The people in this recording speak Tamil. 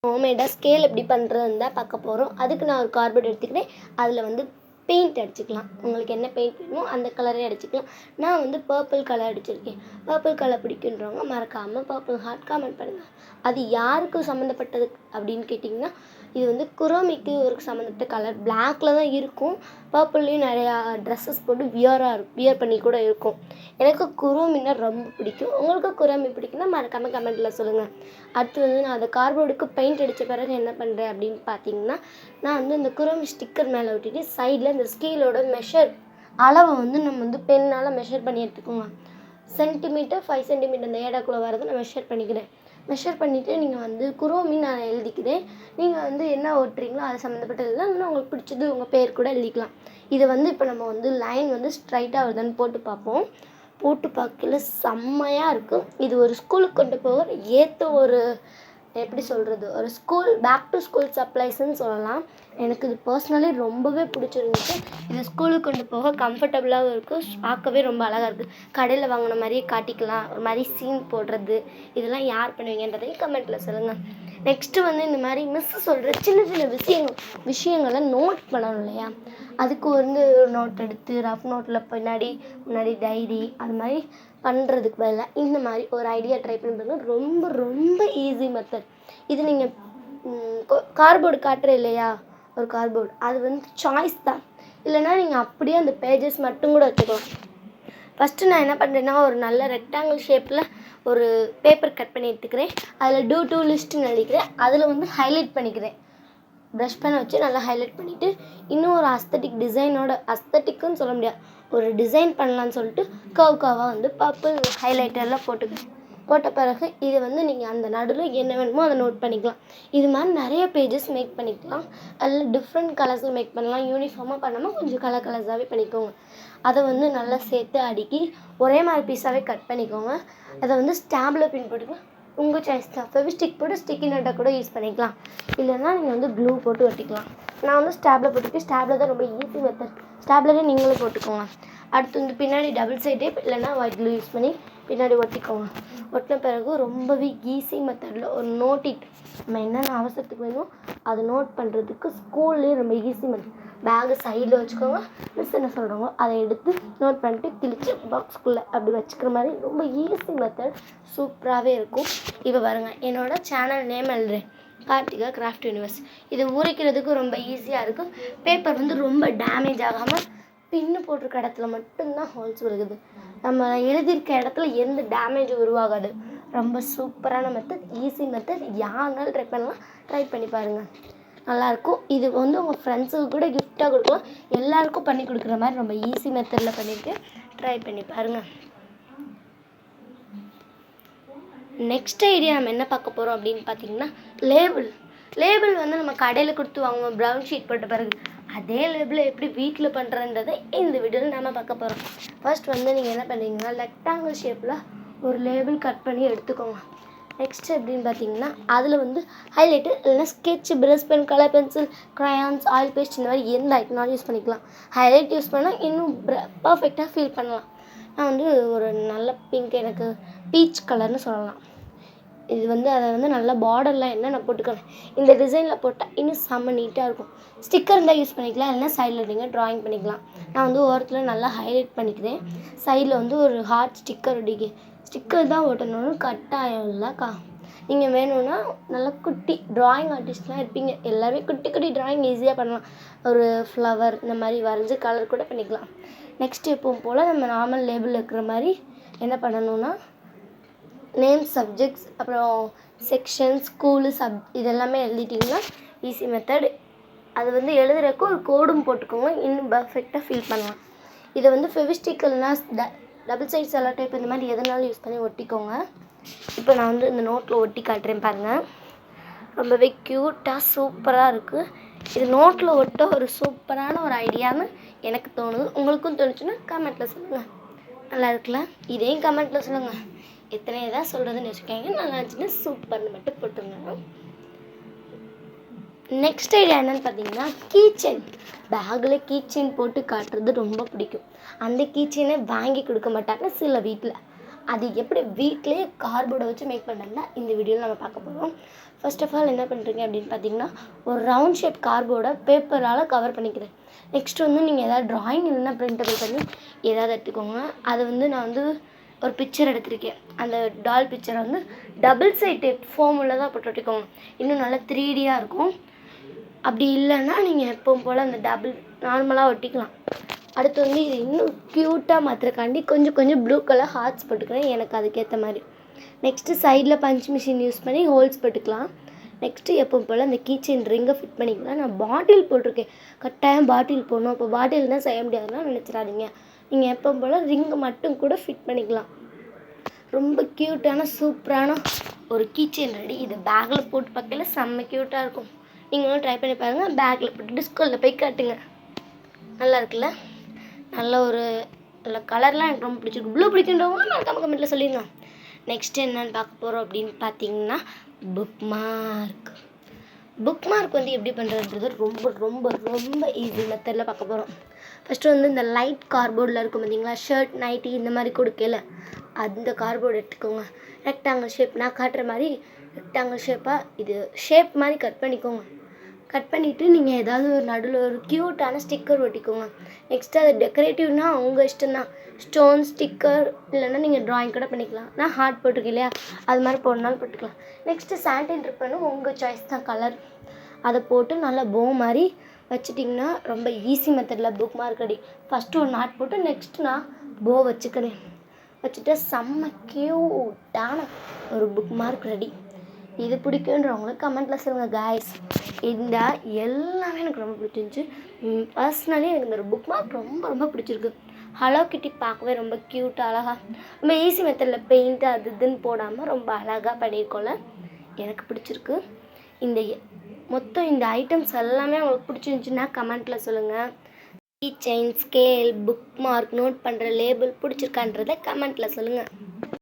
ஹோம்மேடாக ஸ்கேல் எப்படி பண்ணுறதுன்னு தான் பார்க்க போகிறோம். அதுக்கு நான் ஒரு கார்ட்போர்ட் எடுத்துக்கிட்டேன். அதில் வந்து பெயிண்ட் அடிச்சுக்கலாம். உங்களுக்கு என்ன பெயிண்ட் வேணுமோ அந்த கலரே அடிச்சுக்கலாம். நான் வந்து பர்பிள் கலர் அடிச்சிருக்கேன். பர்பிள் கலர் பிடிக்குன்றவங்க மறக்காமல் பர்பிள் ஹார்ட் கமெண்ட் பண்ணுங்கள். அது யாருக்கு சம்மந்தப்பட்டது அப்படின்னு கேட்டிங்கன்னா, இது வந்து குரோமிக்கு ஒரு சம்மந்தப்பட்ட கலர். பிளாக்கில் தான் இருக்கும். பர்பிள்லேயும் நிறையா ட்ரெஸ்ஸஸ் போட்டு வியர் பண்ணி கூட இருக்கும். எனக்கு குரோமின்னா ரொம்ப பிடிக்கும். உங்களுக்கு குரோமி பிடிக்குன்னா மறக்காமல் கமெண்ட்டில் சொல்லுங்கள். அடுத்து வந்து நான் அந்த கார்ட்போர்டுக்கு பெயிண்ட் அடித்த பிறகு என்ன பண்ணுறேன் அப்படின்னு பார்த்தீங்கன்னா, நான் வந்து இந்த குரோமி ஸ்டிக்கர் மேலே ஒட்டிட்டு சைடில் இந்த ஸ்கேலோட அளவை வந்து நம்ம வந்து பென்னால் மெஷர் பண்ணி எடுத்துக்கோங்க. சென்டிமீட்டர் 5 சென்டிமீட்டர் இந்த ஏடாக்குள்ளே வரது நான் மெஷர் பண்ணிக்கிறேன். மெஷர் பண்ணிவிட்டு நீங்கள் வந்து குரோமி நான் எழுதிக்கிறேன். நீங்கள் வந்து என்ன ஓட்டுறீங்களோ அது சம்மந்தப்பட்டது இல்லைன்னா உங்களுக்கு பிடிச்சது உங்கள் பேர் கூட எழுதிக்கலாம். இதை வந்து இப்போ நம்ம வந்து லைன் வந்து ஸ்ட்ரைட்டாக வருதான்னு போட்டு பார்ப்போம். போட்டு பார்க்கல செம்மையாக இருக்கும். இது ஒரு ஸ்கூலுக்கு கொண்டு போக ஏற்ற ஒரு எப்படி சொல்கிறது, ஒரு ஸ்கூல் பேக் டு ஸ்கூல் சப்ளைஸ்ன்னு சொல்லலாம். எனக்கு இது பர்சனலி ரொம்பவே பிடிச்சிருந்துச்சு. இது ஸ்கூலுக்கு கொண்டு போக கம்ஃபர்டபுளாகவும் இருக்குது. பார்க்கவே ரொம்ப அழகாக இருக்குது. கடையில் வாங்கின மாதிரியே காட்டிக்கலாம். ஒரு மாதிரி சீன் போடுறது இதெல்லாம் யார் பண்ணுவீங்கன்றதையும் கமெண்ட்டில் சொல்லுங்கள். நெக்ஸ்ட்டு வந்து இந்த மாதிரி மிஸ் சொல்கிற சின்ன சின்ன விஷயங்களை நோட் பண்ணணும் இல்லையா, அதுக்கு வந்து ஒரு நோட் எடுத்து ரஃப் நோட்டில் முன்னாடி டைரி அது மாதிரி பண்ணுறதுக்கு பதிலாக இந்த மாதிரி ஒரு ஐடியா ட்ரை பண்ணுறது ரொம்ப ரொம்ப ஈஸி மெத்தட். இது நீங்கள் கார்ட்போர்டு காட்டுற இல்லையா, ஒரு கார்ட்போர்டு அது வந்து சாய்ஸ் தான். இல்லைனா நீங்கள் அப்படியே அந்த பேஜஸ் மட்டும் கூட வச்சுக்கலாம். ஃபஸ்ட்டு நான் என்ன பண்ணுறேன்னா, ஒரு நல்ல ரெக்டாங்கிள் ஷேப்பில் ஒரு பேப்பர் கட் பண்ணி எடுத்துக்கிறேன். அதில் டூ லிஸ்ட்டுன்னு எழுதிக்கிறேன். அதில் வந்து ஹைலைட் பண்ணிக்கிறேன். ப்ரஷ் பண்ண வச்சு நல்லா ஹைலைட் பண்ணிவிட்டு இன்னும் ஒரு அஸ்தட்டிக்குன்னு சொல்ல முடியாது, ஒரு டிசைன் பண்ணலான்னு சொல்லிட்டு கர்வாக வந்து பர்பிள் ஹைலைட்டரில் போட்ட பிறகு இதை வந்து நீங்கள் அந்த நடுவில் என்ன வேணுமோ அதை நோட் பண்ணிக்கலாம். இது மாதிரி நிறைய பேஜஸ் மேக் பண்ணிக்கலாம். அதில் டிஃப்ரெண்ட் கலர்ஸில் மேக் பண்ணலாம். யூனிஃபார்மாக பண்ணாமல் கொஞ்சம் கலர்ஸாகவே பண்ணிக்கோங்க. அதை வந்து நல்லா சேர்த்து அடுக்கி ஒரே மாதிரி பீஸாகவே கட் பண்ணிக்கோங்க. அதை வந்து ஸ்டாம்பில் பின் போட்டுக்கலாம். உங்கள் சாய்ஸ் தான். ஃபெவிஸ்டிக் போட்டு ஸ்டிக்கி நோட்டை கூட யூஸ் பண்ணிக்கலாம். இல்லைன்னா நீங்கள் வந்து க்ளூ போட்டு ஒட்டிக்கலாம். நான் வந்து ஸ்டாப்லர் போட்டுக்கேன். ஸ்டாப்லர் தான் ரொம்ப ஈஸி மெத்தட். ஸ்டாப்லரே நீங்களே போட்டுக்கோங்க. அடுத்து வந்து பின்னாடி டபுள் சைட் டேப் இல்லைன்னா ஒயிட் க்ளூ யூஸ் பண்ணி பின்னாடி ஒட்டிக்கோங்க. ஒட்டின பிறகு ரொம்பவே ஈஸி மெத்தடில் ஒரு நோட்டிட் நம்ம என்னென்ன அவசரத்துக்கு வேணுமோ அதை நோட் பண்ணுறதுக்கு ஸ்கூல்லேயே ரொம்ப ஈஸி மெத்தட். பேகை சைடில் வச்சுக்கோங்க. மிஸ் என்ன சொல்கிறாங்களோ அதை எடுத்து நோட் பண்ணிட்டு கிழிச்சு பாக்ஸ்குள்ளே அப்படி வச்சுக்கிற மாதிரி ரொம்ப ஈஸி மெத்தட். சூப்பராகவே இருக்கும். இப்போ பாருங்கள், என்னோடய சேனல் நேம் எழுதுறேன், கார்த்திகா கிராஃப்ட் யூனிவர்ஸ். இது உரிக்கிறதுக்கு ரொம்ப ஈஸியாக இருக்கும். பேப்பர் வந்து ரொம்ப டேமேஜ் ஆகாமல் பின்னு போட்டிருக்க இடத்துல மட்டும்தான் ஹோல்ஸ் விழுகுது. நம்ம எழுதியிருக்க இடத்துல எந்த டேமேஜும் உருவாகாது. ரொம்ப சூப்பரான மெத்தட், ஈஸி மெத்தட். யாருனாலும் ட்ரை பண்ணி பாருங்கள், நல்லாயிருக்கும். இது வந்து உங்கள் ஃப்ரெண்ட்ஸுக்கு கூட கிஃப்டாக கொடுக்கலாம். எல்லாேருக்கும் பண்ணி கொடுக்குற மாதிரி ரொம்ப ஈஸி மெத்தடில் பண்ணியிருக்கேன். ட்ரை பண்ணி பாருங்கள். நெக்ஸ்ட் ஐடியா நம்ம என்ன பார்க்க போகிறோம் அப்படின்னு பார்த்தீங்கன்னா, லேபிள் வந்து நம்ம கடையில் கொடுத்து வாங்குவோம் ப்ரௌன் ஷீட் போட்ட பிறகு. அதே லேபிளை எப்படி வீட்டில் பண்ணுறன்றதை இந்த வீடியோவில் நம்ம பார்க்க போகிறோம். ஃபர்ஸ்ட் வந்து நீங்கள் என்ன பண்ணுறீங்கன்னா, ரெக்டாங்கிள் ஷேப்பில் ஒரு லேபிள் கட் பண்ணி எடுத்துக்கோங்க. நெக்ஸ்ட் எப்படின்னு பார்த்தீங்கன்னா, அதில் வந்து ஹைலைட்டு இல்லைன்னா sketch, brush pen, colour pencil, crayons, oil paste இந்த மாதிரி எந்த ஐட்டனாலும் யூஸ் பண்ணிக்கலாம். ஹைலைட் யூஸ் பண்ணால் இன்னும் பர்ஃபெக்டாக ஃபீல் பண்ணலாம். நான் வந்து ஒரு நல்ல பிங்க், எனக்கு பீச் கலர்னு சொல்லலாம். இது வந்து அதை வந்து நல்லா பார்டர்லாம் என்ன நான் போட்டுக்கிறேன். இந்த டிசைனில் போட்டால் இன்னும் செம்ம நீட்டாக இருக்கும். ஸ்டிக்கர் இருந்தால் யூஸ் பண்ணிக்கலாம், இல்லைன்னா சைடில் நீங்கள் ட்ராயிங் பண்ணிக்கலாம். நான் வந்து ஓரத்தில் நல்லா ஹைலைட் பண்ணிக்கிறேன். சைடில் வந்து ஒரு ஹார்ட் ஸ்டிக்கர் தான் ஓட்டணும்னு கட்டாயம் இல்லைக்கா. நீங்கள் வேணும்னா நல்லா குட்டி ட்ராயிங் ஆர்டிஸ்ட்லாம் இருப்பீங்க, எல்லாருமே குட்டி குட்டி ட்ராயிங் ஈஸியாக பண்ணலாம். ஒரு ஃப்ளவர் இந்த மாதிரி வரைஞ்சி கலர் கூட பண்ணிக்கலாம். நெக்ஸ்ட் எப்பவும் போல் நம்ம நார்மல் லேபிள் இருக்கிற மாதிரி என்ன பண்ணணும்னா, நேம், சப்ஜெக்ட்ஸ், அப்புறம் செக்ஷன், ஸ்கூலு, இதெல்லாமே எழுதிட்டிங்கன்னா ஈஸி மெத்தட். அது வந்து எழுதுறதுக்கு ஒரு கோடும் போட்டுக்கோங்க, இன்னும் பர்ஃபெக்டாக ஃபீல் பண்ணலாம். இதை வந்து ஃபெவிஸ்டிக் இல்லைனா டபுள் சைட் செல்லோ டைப் இந்த மாதிரி எதனாலும் யூஸ் பண்ணி ஒட்டிக்கோங்க. இப்போ நான் வந்து இந்த நோட்டில் ஒட்டி காட்டுறேன் பாருங்கள். ரொம்பவே க்யூட்டாக சூப்பராக இருக்குது. இது நோட்டில் ஒட்ட ஒரு சூப்பரான ஒரு ஐடியான்னு எனக்கு தோணுது. உங்களுக்கும் தோணுச்சுன்னா கமெண்ட்டில் சொல்லுங்கள். நல்லா இருக்குல்ல? இதையும் கமெண்ட்டில் சொல்லுங்கள். எத்தனை தான் சொல்கிறதுன்னு வச்சுக்கோங்க. நல்லா இருந்துச்சுன்னா சூப்பர்னு மட்டும் போட்டுருங்க. நெக்ஸ்ட் ஐடியா என்னென்னு பார்த்தீங்கன்னா, கீச்செயின். பேக்கில் கீச்செயின் போட்டு காட்டுறது ரொம்ப பிடிக்கும். அந்த கீச்செயினை வாங்கி கொடுக்க மாட்டாங்க சில வீட்டில். அது எப்படி வீட்டிலேயே கார்ட்போர்டை வச்சு மேக் பண்ணுறதுனா இந்த வீடியோவில் நம்ம பார்க்க போகிறோம். ஃபர்ஸ்ட் ஆஃப் ஆல் என்ன பண்ணுறீங்க அப்படின்னு பார்த்தீங்கன்னா, ஒரு ரவுண்ட் ஷேப் கார்ட்போர்டை பேப்பரால் கவர் பண்ணிக்கிறேன். நெக்ஸ்ட்டு வந்து நீங்கள் எதாவது ட்ராயிங் இல்லைன்னா பிரிண்டபிள் பண்ணி ஏதாவது எடுத்துக்கோங்க. அது வந்து நான் வந்து ஒரு பிக்சர் எடுத்திருக்கேன். அந்த டால் பிக்சரை வந்து டபுள் சைட் டேப் ஃபோம் உள்ளதாக போட்டு ஒட்டிக்கோங்க. இன்னும் நல்லா 3Dயாக இருக்கும். அப்படி இல்லைன்னா நீங்கள் எப்பவும் போல் அந்த டபுள் நார்மலாக ஒட்டிக்கலாம். அடுத்து வந்து இது இன்னும் க்யூட்டாக மாற்றுறக்காண்டி கொஞ்சம் ப்ளூ கலர் ஹார்ட்ஸ் போட்டுக்கிறேன், எனக்கு அதுக்கேற்ற மாதிரி. நெக்ஸ்ட்டு சைடில் பஞ்ச் மிஷின் யூஸ் பண்ணி ஹோல்ஸ் போட்டுக்கலாம். நெக்ஸ்ட்டு எப்பவும் போல் அந்த கீச்செயின் ரிங்கை ஃபிட் பண்ணிக்கலாம். நான் பாட்டில் போட்டிருக்கேன், கட்டாயம் பாட்டில் போடணும். அப்போ பாட்டில் தான் செய்ய முடியாதுன்னா நினச்சிடாதீங்க. நீங்கள் எப்பவும் போல் ரிங்கை மட்டும் கூட ஃபிட் பண்ணிக்கலாம். ரொம்ப க்யூட்டான சூப்பரான ஒரு கீச்செயின் ரெடி. இது பேக்கில் போட்டு பார்க்கல செம்ம க்யூட்டாக இருக்கும். நீங்களும் ட்ரை பண்ணி பாருங்கள். பேக்கில் போட்டு டிஸ்கோவில் போய் காட்டுங்க. நல்லா இருக்குல்ல? நல்ல ஒரு நல்ல கலர்லாம் எனக்கு ரொம்ப பிடிச்சிருக்கு. ப்ளூ பிடிக்குன்றவங்க நான் கமெண்ட்டில் சொல்லிடுங்க. நெக்ஸ்ட்டு என்னென்னு பார்க்க போகிறோம் அப்படின்னு பார்த்தீங்கன்னா, புக் மார்க் வந்து எப்படி பண்ணுறதுன்றது ரொம்ப ஈஸி மெத்தடில் பார்க்க போகிறோம். ஃபஸ்ட்டு வந்து இந்த லைட் கார்ட்போர்டில் இருக்கும் பார்த்தீங்களா, ஷர்ட் நைட்டி இந்த மாதிரி கொடுக்கல, அந்த கார்ட்போர்டு எடுத்துக்கோங்க. ரெக்டாங்கிள் ஷேப் நான் காட்டுற மாதிரி ரெக்டாங்கிள் ஷேப்பாக இது ஷேப் மாதிரி கட் பண்ணிக்கோங்க. கட் பண்ணிவிட்டு நீங்கள் ஏதாவது ஒரு நடுவில் ஒரு க்யூட்டான ஸ்டிக்கர் ஒட்டிக்கோங்க. நெக்ஸ்ட்டு அது டெக்கரேட்டிவ்னா உங்கள் இஷ்டம்தான். ஸ்டோன் ஸ்டிக்கர் இல்லைன்னா நீங்கள் ட்ராயிங் கூட பண்ணிக்கலாம். நான் ஹார்ட் போட்டிருக்கேன் இல்லையா, அது மாதிரி போடனாலும் போட்டுக்கலாம். நெக்ஸ்ட்டு சாண்டின் ட்ரிப்பனும் உங்கள் சாய்ஸ் தான் கலர். அதை போட்டு நல்லா போ மாதிரி வச்சுட்டிங்கன்னா ரொம்ப ஈஸி மெத்தடில் புக் மார்க் ரெடி. ஃபஸ்ட்டு ஒரு நாட் போட்டு நெக்ஸ்ட்டு நான் போ வச்சுக்கிறேன். வச்சுட்டு செம்ம க்யூட்டான ஒரு புக் மார்க் ரெடி. இது பிடிக்குன்றவங்களுக்கு கமெண்ட்டில் சொல்லுங்கள் காய்ஸ். இந்த எல்லாமே எனக்கு ரொம்ப பிடிச்சிருந்துச்சி. பர்சனலி எனக்கு இந்த புக் மார்க் ரொம்ப பிடிச்சிருக்கு. ஹலோ கிட்டி பார்க்கவே ரொம்ப க்யூட்டாக அழகாக ரொம்ப ஈஸி மெத்தடில் பெயிண்ட்டு அது இதுன்னு போடாமல் ரொம்ப அழகாக பண்ணியிருக்கோம்ல, எனக்கு பிடிச்சிருக்கு. இந்த மொத்தம் இந்த ஐட்டம்ஸ் எல்லாமே உங்களுக்கு பிடிச்சிருந்துச்சின்னா கமெண்ட்டில் சொல்லுங்கள். Key chain, scale, bookmark, note பண்ணுற லேபிள் பிடிச்சிருக்கான்றதை கமெண்ட்டில் சொல்லுங்கள்.